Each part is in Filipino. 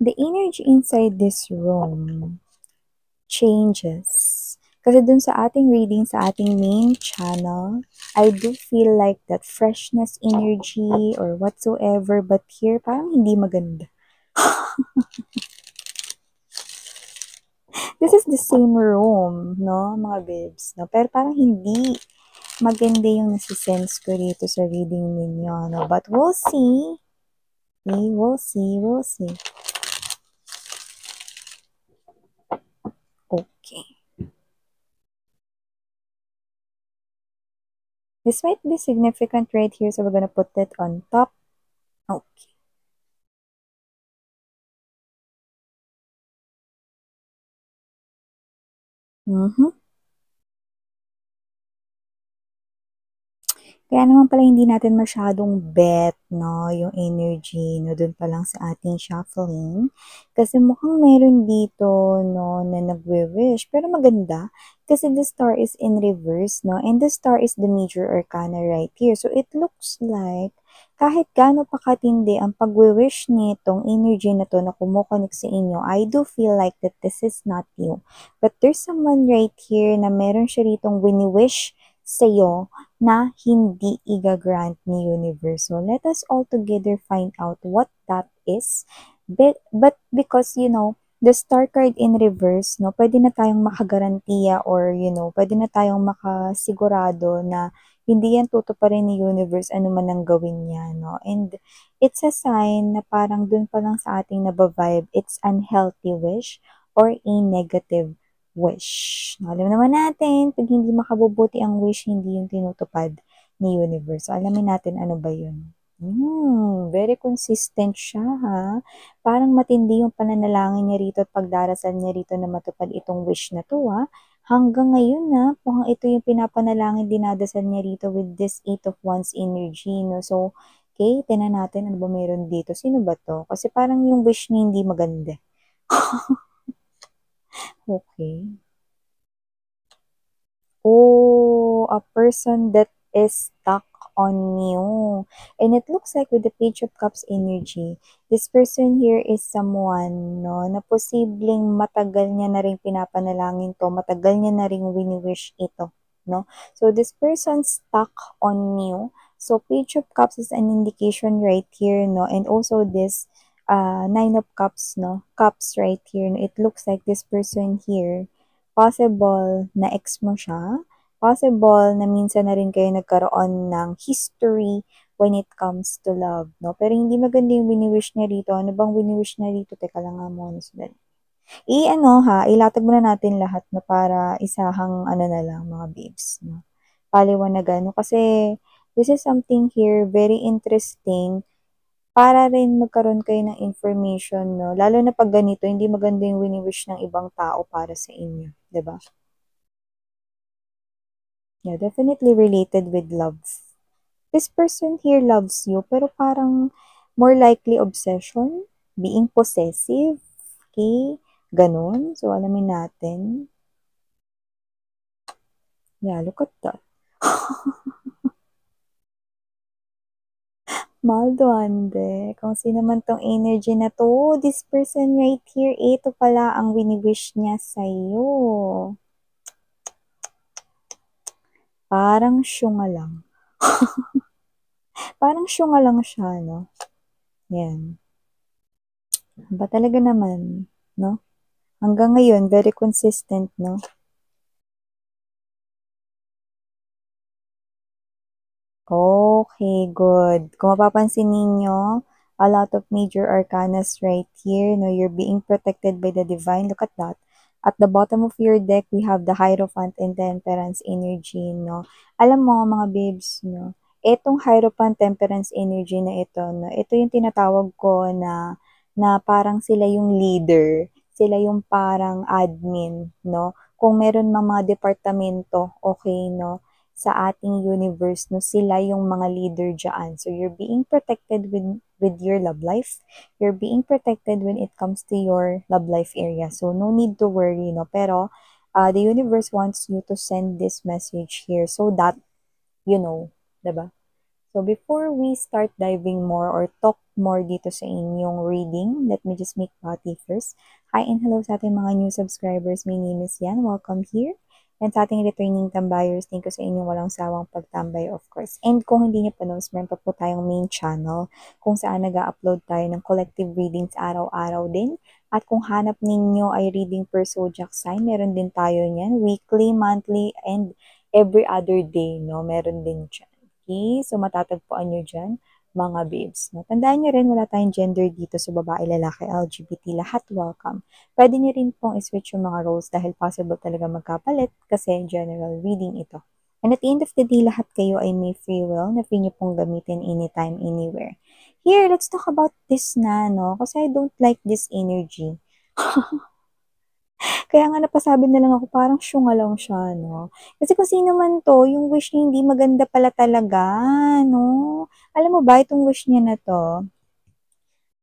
the energy inside this room changes. Kasi dun sa ating reading, sa ating main channel, I do feel like that freshness energy or whatsoever, but here, parang hindi maganda. This is the same room, no, mga babes, no? Pero parang hindi maganda yung nasisense ko dito sa reading ninyo, no? But we'll see. We will see, we'll see. Okay. This might be significant right here, so we're gonna put it on top. Okay. Mm-hmm. Kaya naman pala hindi natin masyadong bet, no, yung energy, no, dun pa lang sa ating shuffling. Kasi mukhang meron dito, no, na nagwe-wish. Pero maganda, kasi the star is in reverse, no, and the star is the major arcana right here. So it looks like, kahit gaano pa katindi ang pagwe-wish nitong energy na to na kumukonek sa inyo, I do feel like that this is not you. But there's someone right here na meron siya ritong wini-wish sa'yo na hindi igagrant ni universe. So let us all together find out what that is. But because, you know, the star card in reverse, no, pwede na tayong makagarantiya or, you know, pwede na tayong makasigurado na hindi yan tutuparin ni universe ano man ang gawin niya, no? And it's a sign na parang dun pa lang sa ating nabavibe, it's unhealthy wish or a negative wish. Alam naman natin, pag hindi makabubuti ang wish, hindi yung tinutupad ni universe. So, alamin natin ano ba yun. Very consistent siya, ha? Parang matindi yung pananalangin niya rito at pagdarasal niya rito na matupad itong wish na to, ha? Hanggang ngayon, na mukhang ito yung pinapanalangin, dinadasal niya rito with this 8 of Wands energy, no? So, okay, tinan natin ano ba meron dito. Sino ba to? Kasi parang yung wish niya hindi maganda. Okay. Oh, a person that is stuck on you. And it looks like with the Page of Cups energy, this person here is someone, no, na posibleng matagal niya na rin pinapanalangin to, matagal niya na rin wini-wish ito, no? So, this person stuck on you. So, Page of Cups is an indication right here, no? And also this 9 of Cups, no? Cups right here. No? It looks like this person here possible na ex mo siya, possible na minsan na rin kayo nagkaroon ng history when it comes to love, no? Pero hindi maganda yung wini-wish niya rito. Ano bang wini-wish niya rito? Teka lang nga muna. I-ano ha, ilatag muna natin lahat na para isahang ano na lang mga babes, no? Paliwanagan, no? Kasi this is something here very interesting para rin magkaroon kayo ng information, no? Lalo na pag ganito, hindi maganda yung wini-wish ng ibang tao para sa inyo, 'di ba? Yeah, definitely related with love. This person here loves you, pero parang more likely obsession, being possessive, okay? Ganun. So, alamin natin. Yeah, look at that. Maldo, ande. Kung sino man tong energy na to, this person right here, ito pala ang wini-wish niya sa'yo. Parang syunga lang. Parang syunga lang siya, no? Yan. Ba talaga naman, no? Hanggang ngayon, very consistent, no? Okay, good. Kung mapapansin ninyo, a lot of major arcanas right here, no? You're being protected by the divine. Look at that. At the bottom of your deck, we have the Hierophant and Temperance energy, no? Alam mo, mga babes, no? Etong Hierophant Temperance energy na ito, no? Ito yung tinatawag ko na parang sila yung leader. Sila yung parang admin, no? Kung meron mga departamento, okay, no? Sa ating universe, no, sila yung mga leader dyan. So, you're being protected with your love life. You're being protected when it comes to your love life area. So, no need to worry, no. Pero, the universe wants you to send this message here so that, you know, diba? So before we start diving more or talk more dito sa inyong reading, let me just make potty first. Hi and hello sa ating mga new subscribers. My name is Yan. Welcome here. And sa ating returning tambayers, thank you sa inyong walang sawang pagtambay, of course. And kung hindi niyo pa knows, meron pa po tayong main channel kung saan nag-upload tayo ng collective readings araw-araw din. At kung hanap ninyo ay reading per zodiac sign, meron din tayo niyan. Weekly, monthly, and every other day, no? Meron din dyan. Okay? So, matatagpuan nyo dyan, mga babes. No? Tandaan nyo rin, wala tayong gender dito sa babae, lalaki, LGBT, lahat welcome. Pwede nyo rin pong i-switch yung mga roles dahil possible talaga magkapalit kasi general reading ito. And at the end of the day, lahat kayo ay may free will na free nyo pong gamitin anytime, anywhere. Here, let's talk about this na, no? Kasi I don't like this energy. Kaya nga napasabi na lang ako, parang syunga lang siya, no? Kasi kung sino man to, yung wish niya hindi maganda pala talaga, no? Alam mo ba, itong wish niya na to,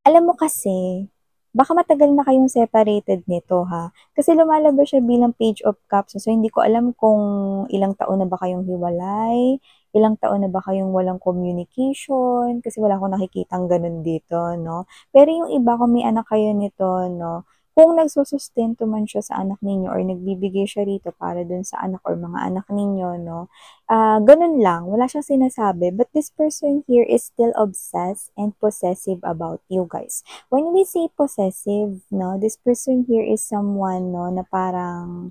alam mo kasi, baka matagal na kayong separated nito, ha? Kasi lumalabas siya bilang page of cups. So, hindi ko alam kung ilang taon na ba kayong hiwalay, ilang taon na ba kayong walang communication, kasi wala akong nakikitang ganun dito, no? Pero yung iba, kung may anak kayo nito, no? Kung nagsusustento man siya sa anak ninyo or nagbibigay siya rito para dun sa anak or mga anak ninyo, no? Ganun lang, wala siyang sinasabi. But this person here is still obsessed and possessive about you guys. When we say possessive, no, this person here is someone, no, na parang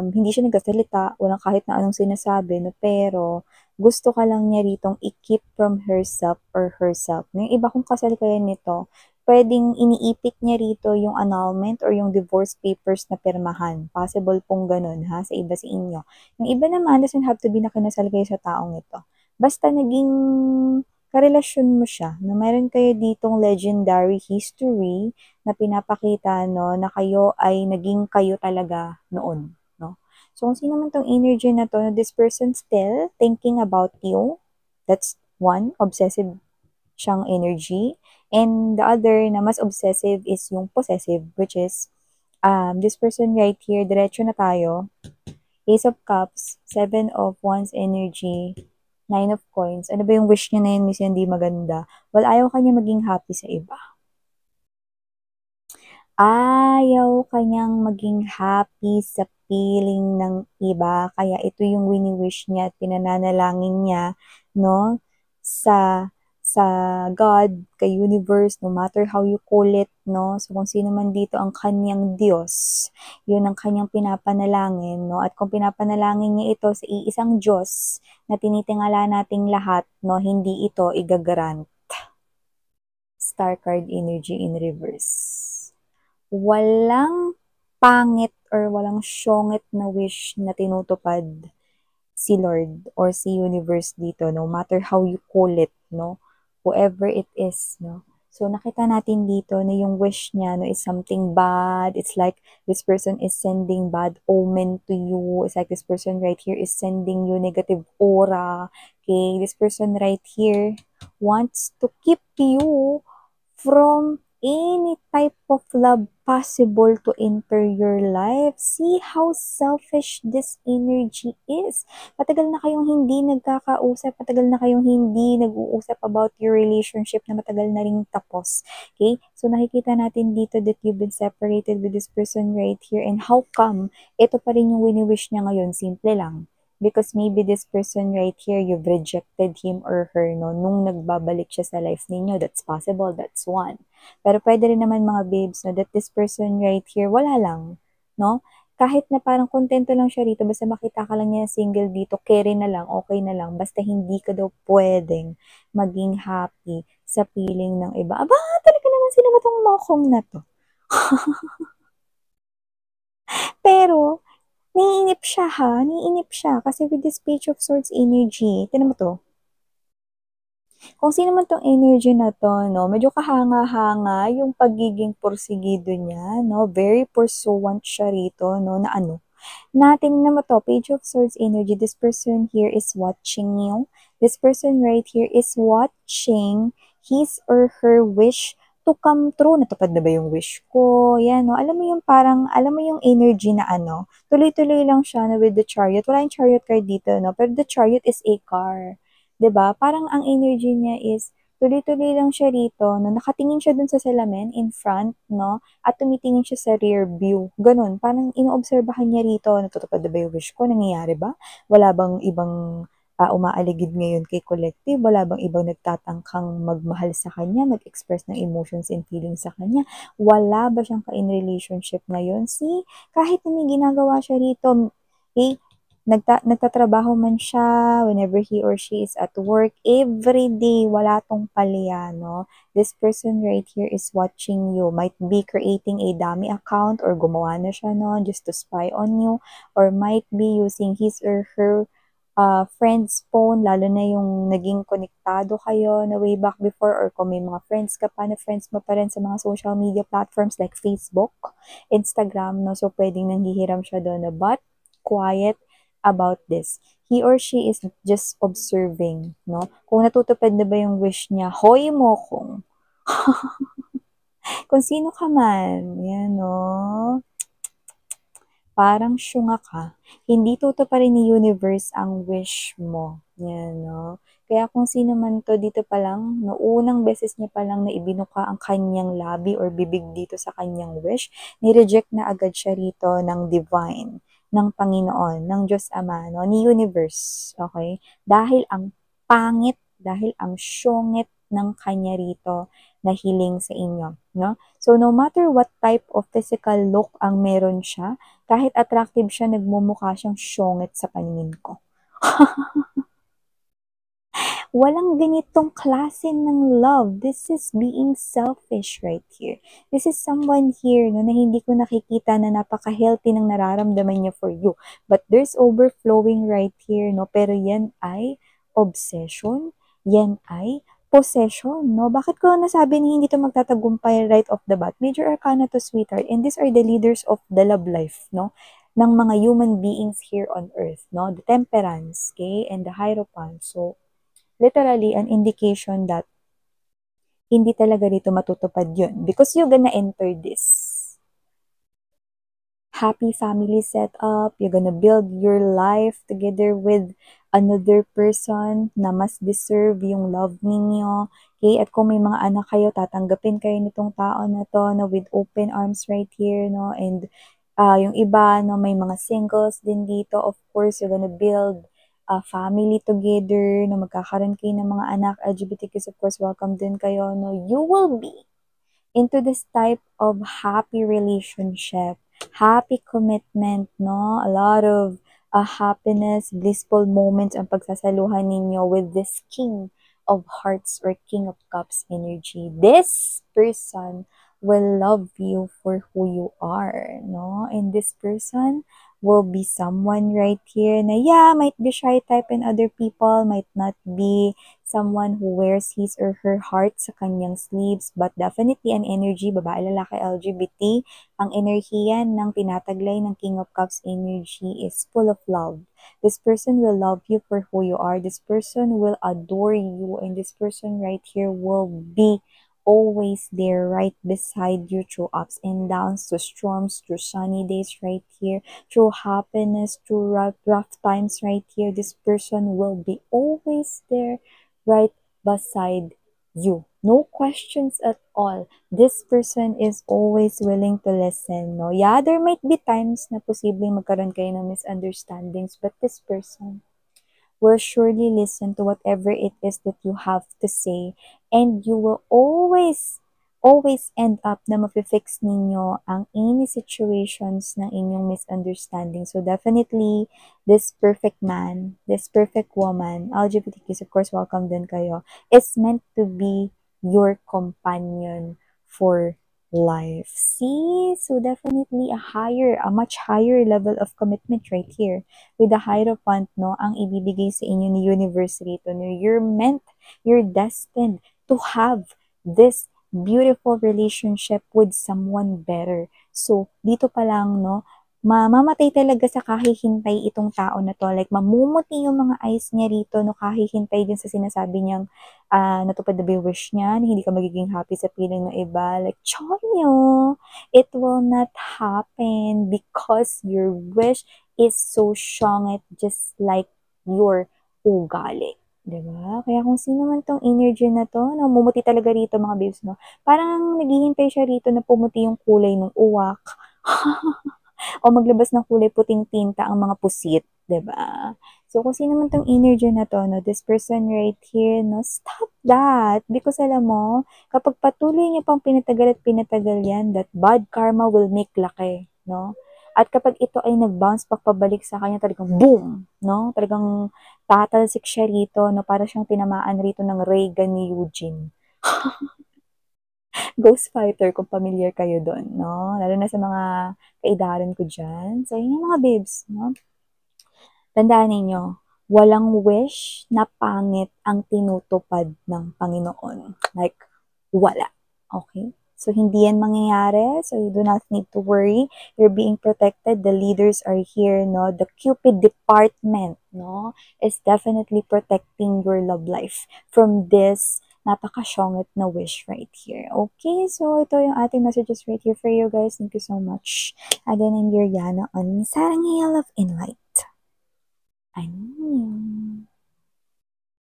hindi siya nagsasalita, walang kahit na anong sinasabi, no, pero gusto ka lang niya ritong i-keep from herself or herself. No, yung iba kung kasal kayo nito, pwedeng iniipit niya rito yung annulment or yung divorce papers na pirmahan. Possible pong ganun, ha, sa iba sa inyo. Yung iba naman, doesn't have to be na kinasal kayo sa taong ito. Basta naging karelasyon mo siya, na meron kayo ditong legendary history na pinapakita, no, na kayo ay naging kayo talaga noon, no? So, kung sino man tong energy na to, na this person still thinking about you, that's one, obsessive siyang energy. And the other na mas obsessive is yung possessive, which is this person right here, diretso na tayo. Ace of Cups, Seven of Wands energy, Nine of Coins. Ano ba yung wish niya na yun, miss, hindi maganda? Well, ayaw kanya maging happy sa iba. Ayaw kanyang maging happy sa feeling ng iba. Kaya ito yung wini-wish niya at pinananalangin niya, no? Sa God, kay universe, no matter how you call it, no? So kung sino man dito ang kanyang Diyos, yun ang kanyang pinapanalangin, no? At kung pinapanalangin niya ito sa iisang Diyos na tinitingala nating lahat, no? Hindi ito igagrant. Star card energy in reverse. Walang pangit or walang syongit na wish na tinutupad si Lord or si universe dito, no matter how you call it, no, whoever it is, no. So nakita natin dito na yung wish niya, no, is something bad. It's like this person is sending bad omen to you. It's like this person right here is sending you negative aura. Okay, this person right here wants to keep you from any type of love possible to enter your life. See how selfish this energy is. Matagal na kayong hindi nagkakausap, matagal na kayong hindi nag-uusap about your relationship na matagal na ring tapos. Okay? So nakikita natin dito that you've been separated with this person right here, and how come ito pa rin yung wini-wish niya ngayon? Simple lang. Because maybe this person right here, you've rejected him or her, no, nung nagbabalik siya sa life ninyo. That's possible, that's one. Pero pwede rin naman mga babes, no, that this person right here, wala lang, no? Kahit na parang kontento lang siya rito, basta makita ka lang niya single dito, carry na lang, okay na lang, basta hindi ka daw pwedeng maging happy sa feeling ng iba. Aba, talaga naman sila ba itong mokong na to? Pero, naiinip siya ha, naiinip siya kasi with this Page of Swords energy, tinan mo to. Kung sino man tong energy na to, no, medyo kahanga-hanga yung pagiging porsigido niya, no, very pursuant siya rito, no, na ano. Natin na mo to, Page of Swords energy, this person here is watching you. This person right here is watching his or her wish to come true. Natupad na ba yung wish ko? Yan, no? Alam mo yung parang, alam mo yung energy na ano, tuloy-tuloy lang siya na with the chariot. Wala yung chariot card dito, no? Pero the chariot is a car. 'di ba? Parang ang energy niya is tuloy-tuloy lang siya rito 'no, nakatingin siya dun sa salamin in front 'no, at tumitingin siya sa rear view, gano'n. Parang inoobserbahan niya rito, natutupad na ba yung wish ko, nangyayari ba? Wala bang ibang, umaaligid ngayon kay Collective? Wala bang ibang nagtatangkang magmahal sa kanya, mag-express ng emotions and feelings sa kanya? Wala ba siyang ka-in relationship ngayon? See, kahit na may ginagawa siya rito, eh, nagtatrabaho man siya whenever he or she is at work, everyday, wala 'tong palya 'no. This person right here is watching you, might be creating a dummy account or gumawa na siya nun just to spy on you, or might be using his or her, friend's phone, lalo na yung naging konektado kayo na way back before, or kung may mga friends ka pa na friends mo pa rin sa mga social media platforms like Facebook, Instagram 'no, so puwedeng nanghihiram siya dun 'no, but quiet about this. He or she is just observing, no? Kung natutupad na ba yung wish niya, hoy mo kung sino ka man, yan, no? Parang syunga ka. Hindi tutuparin ni universe ang wish mo. Yan, no? Kaya kung sino man 'to dito pa lang, no, unang beses niya pa lang na ibinuka ang kanyang labi or bibig dito sa kanyang wish, ni-reject na agad siya rito ng divine, ng Panginoon, ng Diyos Ama, no, ni universe, okay? Dahil ang pangit, dahil ang syungit ng kanya rito na hiling sa inyo, no? So, no matter what type of physical look ang meron siya, kahit attractive siya, nagmumukha siyang syongit sa paningin ko. Walang ganitong klase ng love. This is being selfish right here. This is someone here no, na hindi ko nakikita na napaka-healthy ng nararamdaman niya for you. But there's overflowing right here, no? Pero yan ay obsession. Yan ay possession, no? Bakit ko nasabi na hindi to magtatagumpay right off the bat? Major Arcana to, sweetheart. And these are the leaders of the love life, no? Ng mga human beings here on earth, no? The Temperance, okay? And the Hierophant. So, literally an indication that hindi talaga dito matutupad yun because you're gonna enter this happy family setup, you're gonna build your life together with another person na mas deserve yung love ninyo. Okay? At kung may mga anak kayo, tatanggapin kayo nitong tao na to no, with open arms right here, no? And yung iba, no, may mga singles din dito. Of course, you're gonna build a family together, no, magkakaroon kayo ng mga anak, LGBTQs, of course, welcome din kayo, no. You will be into this type of happy relationship, happy commitment, no? A lot of happiness, blissful moments ang pagsasaluhan ninyo with this King of Hearts or King of Cups energy. This person will love you for who you are, no? And this person will be someone right here na, yeah, might be shy type in other people, might not be someone who wears his or her heart sa kanyang sleeves, but definitely an energy, babae, lalaki, LGBT, ang enerhiya ng tinataglay ng King of Cups energy is full of love. This person will love you for who you are. This person will adore you, and this person right here will be always there right beside you through ups and downs, through storms, through sunny days right here, through happiness, through rough times right here. This person will be always there right beside you. No questions at all. This person is always willing to listen, no? Yeah, there might be times na posibleng magkaroon kayo ng misunderstandings, but this person will surely listen to whatever it is that you have to say, and you will always end up na mafe-fix ninyo ang any situations ng inyong misunderstanding. So definitely, this perfect man, this perfect woman, LGBTQs, of course, welcome din kayo, is meant to be your companion for life. See? So definitely a much higher level of commitment right here with the Hierophant, no, ang ibibigay sa inyo ni universe rito, no, you're destined to have this beautiful relationship with someone better. So, dito pa lang, no, mamamatay talaga sa kahihintay itong tao na to. Like, mamumuti yung mga eyes niya rito, no, kahihintay din sa sinasabi niyang natupad na ba yung wish niya, na hindi ka magiging happy sa piling ng iba. Like, Chonyo, it will not happen because your wish is so strong, it just like your ugali. 'Di ba? Kaya kung sino man 'tong energy na 'to, namumuti talaga rito mga babes 'no, parang naghihintay siya rito na pumuti yung kulay nung uwak o maglabas ng kulay puting tinta ang mga pusit, 'di ba? So kung sino man 'tong energy na 'to 'no, this person right here 'no, stop that! Because alam mo, kapag patuloy niyo pang pinatagal at pinatagal yan, that bad karma will make laki, 'no? At kapag ito ay nag-bounce back pabalik sa kanya talagang boom, 'no? Talagang tatalsik siya rito 'no, para siyang tinamaan rito ng ray gun ni Eugene. Ghost fighter kung familiar kayo dun 'no, lalo na sa mga kaidaran ko diyan. So yun yung mga babes 'no, tandaan ninyo, walang wish na pangit ang tinutupad ng Panginoon, like wala, okey? So hindi yan mangyayari, so you do not need to worry, you're being protected, the leaders are here 'no, the Cupid department 'no, is definitely protecting your love life from this napakasyongit na wish right here. Okay, so ito yung ating messages right here for you guys. Thank you so much. Again, I'm your Yana on Sarang Love in Light. Annyeong.